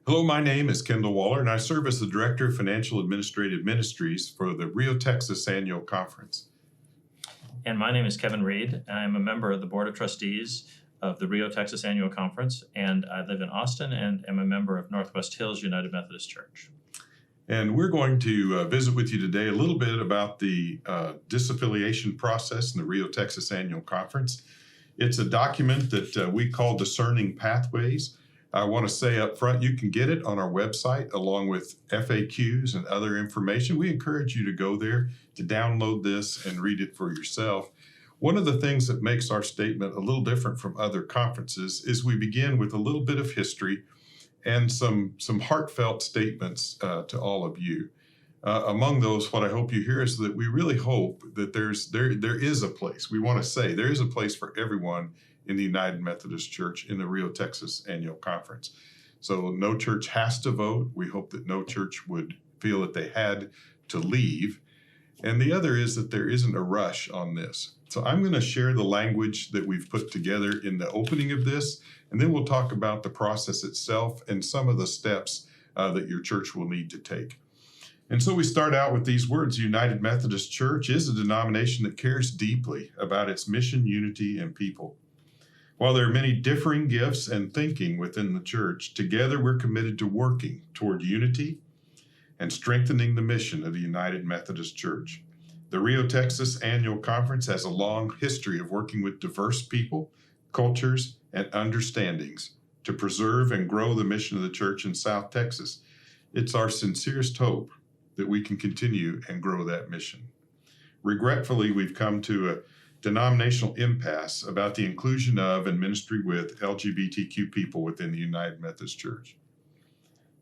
Hello, my name is Kendall Waller, and I serve as the Director of Financial Administrative Ministries for the Rio, Texas Annual Conference. And my name is Kevin Reed. I'm a member of the Board of Trustees of the Rio, Texas Annual Conference, and I live in Austin and am a member of Northwest Hills United Methodist Church. And we're going to visit with you today a little bit about the disaffiliation process in the Rio, Texas Annual Conference. It's a document that we call Discerning Pathways. I want to say up front, you can get it on our website along with FAQs and other information. We encourage you to go there to download this and read it for yourself. One of the things that makes our statement a little different from other conferences is we begin with a little bit of history and some heartfelt statements to all of you. Among those, what I hope you hear is that we really hope that there is a place. We want to say there is a place for everyone in the United Methodist Church in the Rio, Texas Annual Conference. So no church has to vote. We hope that no church would feel that they had to leave. And the other is that there isn't a rush on this. So I'm going to share the language that we've put together in the opening of this, and then we'll talk about the process itself and some of the steps that your church will need to take. And so we start out with these words: United Methodist Church is a denomination that cares deeply about its mission, unity, and people. While there are many differing gifts and thinking within the church, together we're committed to working toward unity and strengthening the mission of the United Methodist Church. The Rio, Texas Annual Conference has a long history of working with diverse people, cultures, and understandings to preserve and grow the mission of the church in South Texas. It's our sincerest hope that we can continue and grow that mission. Regretfully, we've come to a denominational impasse about the inclusion of and ministry with LGBTQ people within the United Methodist Church.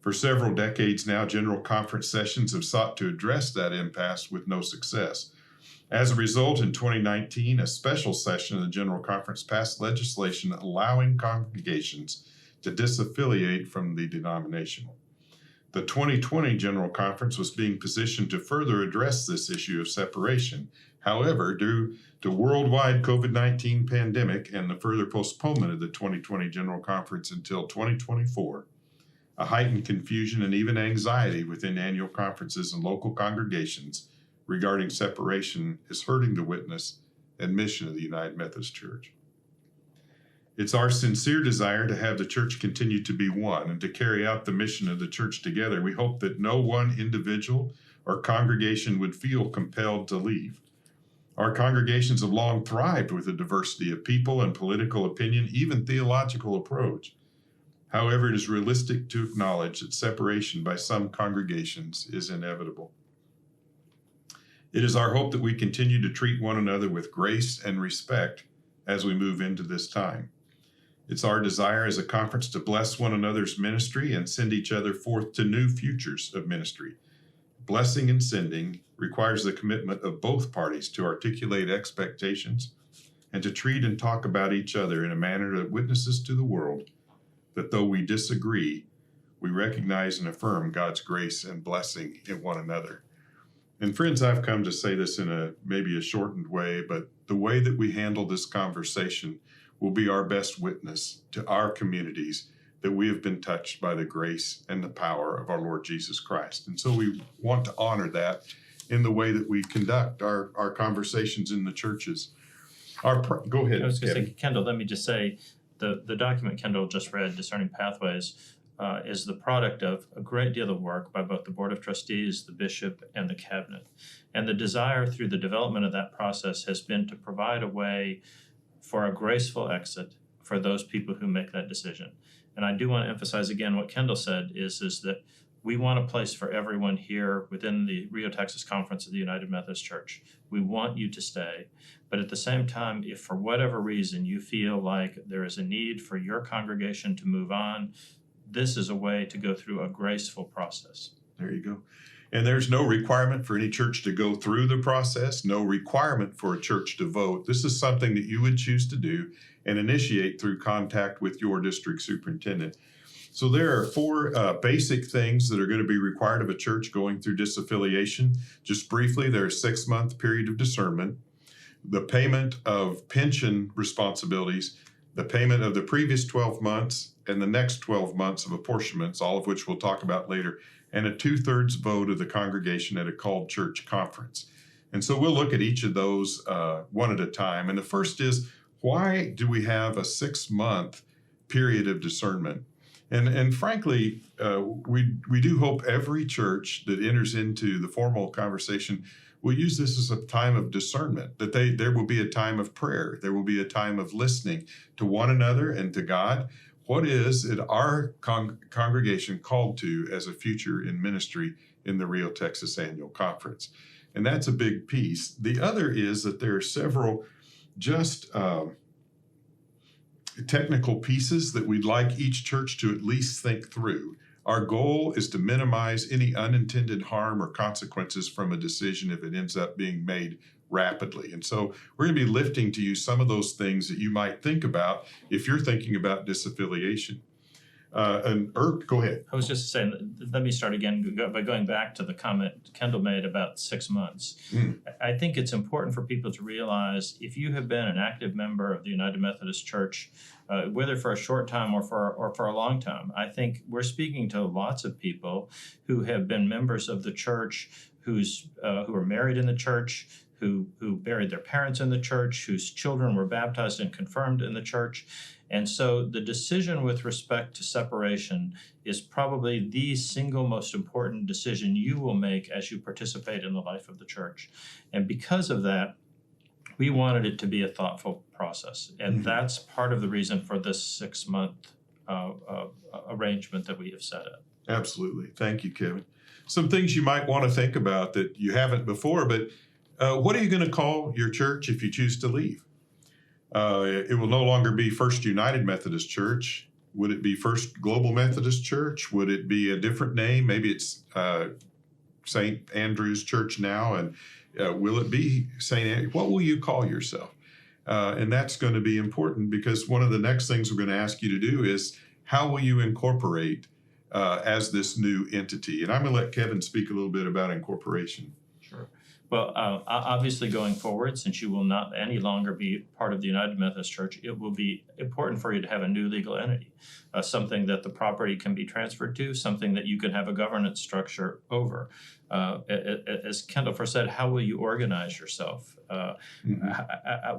For several decades now, General Conference sessions have sought to address that impasse with no success. As a result, in 2019, a special session of the General Conference passed legislation allowing congregations to disaffiliate from the denomination. The 2020 General Conference was being positioned to further address this issue of separation. However, due to worldwide COVID-19 pandemic and the further postponement of the 2020 General Conference until 2024, a heightened confusion and even anxiety within annual conferences and local congregations regarding separation is hurting the witness and mission of the United Methodist Church. It's our sincere desire to have the church continue to be one and to carry out the mission of the church together. We hope that no one individual or congregation would feel compelled to leave. Our congregations have long thrived with a diversity of people and political opinion, even theological approach. However, it is realistic to acknowledge that separation by some congregations is inevitable. It is our hope that we continue to treat one another with grace and respect as we move into this time. It's our desire as a conference to bless one another's ministry and send each other forth to new futures of ministry. Blessing and sending requires the commitment of both parties to articulate expectations and to treat and talk about each other in a manner that witnesses to the world that though we disagree, we recognize and affirm God's grace and blessing in one another. And friends, I've come to say this in maybe a shortened way, but the way that we handle this conversation will be our best witness to our communities that we have been touched by the grace and the power of our Lord Jesus Christ. And so we want to honor that in the way that we conduct our conversations in the churches. Go ahead. I was going to say, Kendall, let me just say, the document Kendall just read, Discerning Pathways, is the product of a great deal of work by both the Board of Trustees, the Bishop, and the Cabinet. And the desire through the development of that process has been to provide a way for a graceful exit for those people who make that decision. And I do want to emphasize again what Kendall said is that we want a place for everyone here within the Rio, Texas Conference of the United Methodist Church. We want you to stay. But at the same time, if for whatever reason you feel like there is a need for your congregation to move on, this is a way to go through a graceful process. There you go. And there's no requirement for any church to go through the process, no requirement for a church to vote. This is something that you would choose to do and initiate through contact with your district superintendent. So there are four basic things that are going to be required of a church going through disaffiliation. Just briefly, there's a 6-month period of discernment, the payment of pension responsibilities, the payment of the previous 12 months and the next 12 months of apportionments, all of which we'll talk about later, and a 2/3 vote of the congregation at a called church conference. And so we'll look at each of those one at a time. And the first is, why do we have a 6-month period of discernment? And frankly, we do hope every church that enters into the formal conversation will use this as a time of discernment, that there will be a time of prayer. There will be a time of listening to one another and to God. What is it our congregation called to as a future in ministry in the Rio Texas Annual Conference? And that's a big piece. The other is that there are several just technical pieces that we'd like each church to at least think through. Our goal is to minimize any unintended harm or consequences from a decision if it ends up being made rapidly. And so we're going to be lifting to you some of those things that you might think about if you're thinking about disaffiliation. And Irk, go ahead. I was just saying, let me start again by going back to the comment Kendall made about 6 months. I think it's important for people to realize if you have been an active member of the United Methodist Church, whether for a short time or for a long time, I think we're speaking to lots of people who have been members of the church, who are married in the church, who buried their parents in the church, whose children were baptized and confirmed in the church. And so the decision with respect to separation is probably the single most important decision you will make as you participate in the life of the church. And because of that, we wanted it to be a thoughtful process. And that's part of the reason for this 6-month arrangement that we have set up. Absolutely. Thank you, Kevin. Some things you might want to think about that you haven't before, but what are you going to call your church if you choose to leave? It will no longer be First United Methodist Church. Would it be First Global Methodist Church? Would it be a different name? Maybe it's St. Andrew's Church now. And will it be St. Andrew? What will you call yourself? And that's going to be important because one of the next things we're going to ask you to do is how will you incorporate as this new entity? And I'm going to let Kevin speak a little bit about incorporation. Sure. Well, obviously going forward, since you will not any longer be part of the United Methodist Church, it will be important for you to have a new legal entity, something that the property can be transferred to, something that you can have a governance structure over. As Kendall first said, how will you organize yourself?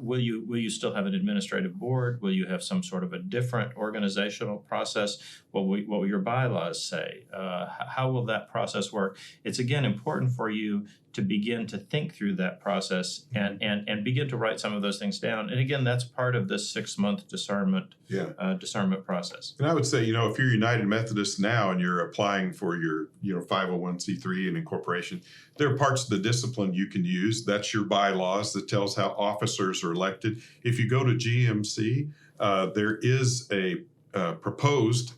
Will you still have an administrative board? Will you have some sort of a different organizational process? What will your bylaws say? How will that process work? It's again important for you to begin to think through that process and begin to write some of those things down. And again, that's part of this 6-month discernment process. And I would say, if you're United Methodist now and you're applying for your 501c3 and incorporation, there are parts of the discipline you can use. That's your bylaws that tells how officers are elected. If you go to GMC, there is a proposed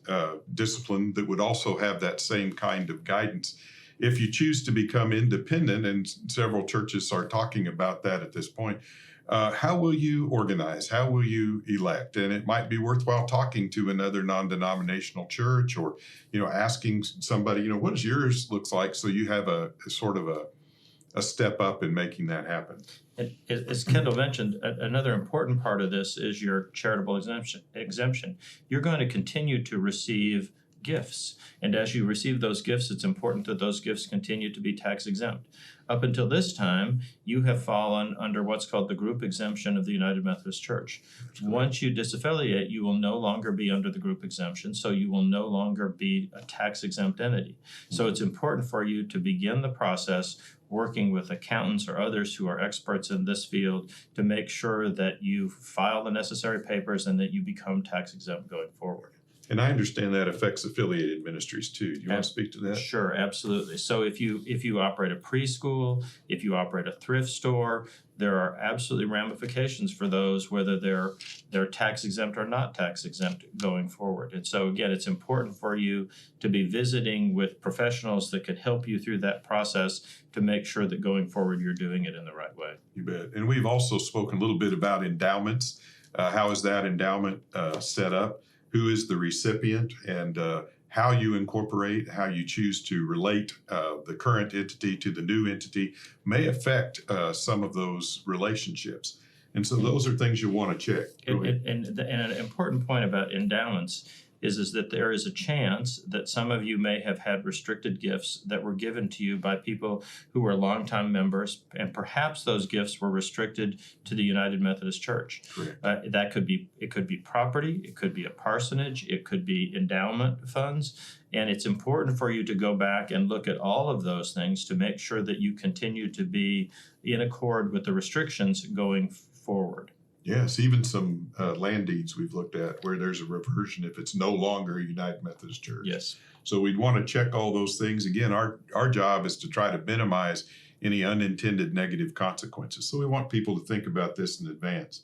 discipline that would also have that same kind of guidance. If you choose to become independent, and several churches are talking about that at this point, how will you organize? How will you elect? And it might be worthwhile talking to another non-denominational church or, asking somebody, what does yours looks like? So you have a sort of a step up in making that happen. And as Kendall mentioned, another important part of this is your charitable exemption. You're going to continue to receive gifts. And as you receive those gifts, it's important that those gifts continue to be tax exempt. Up until this time, you have fallen under what's called the group exemption of the United Methodist Church. Once you disaffiliate, you will no longer be under the group exemption, so you will no longer be a tax exempt entity. So it's important for you to begin the process working with accountants or others who are experts in this field to make sure that you file the necessary papers and that you become tax exempt going forward. And I understand that affects affiliated ministries too. Do you want to speak to that? Sure, absolutely. So if you operate a preschool, if you operate a thrift store, there are absolutely ramifications for those, whether they're tax exempt or not tax exempt going forward. And so again, it's important for you to be visiting with professionals that could help you through that process to make sure that going forward you're doing it in the right way. You bet. And we've also spoken a little bit about endowments. How is that endowment set up? Who is the recipient, and how you incorporate, how you choose to relate the current entity to the new entity may affect some of those relationships. And so those are things you want to check. Go ahead. And an important point about endowments is that there is a chance that some of you may have had restricted gifts that were given to you by people who were longtime members, and perhaps those gifts were restricted to the United Methodist Church. Correct. It could be property, it could be a parsonage, it could be endowment funds, and it's important for you to go back and look at all of those things to make sure that you continue to be in accord with the restrictions going forward. Yes, even some land deeds we've looked at where there's a reversion if it's no longer a United Methodist Church. Yes. So we'd want to check all those things. Again, our job is to try to minimize any unintended negative consequences. So we want people to think about this in advance.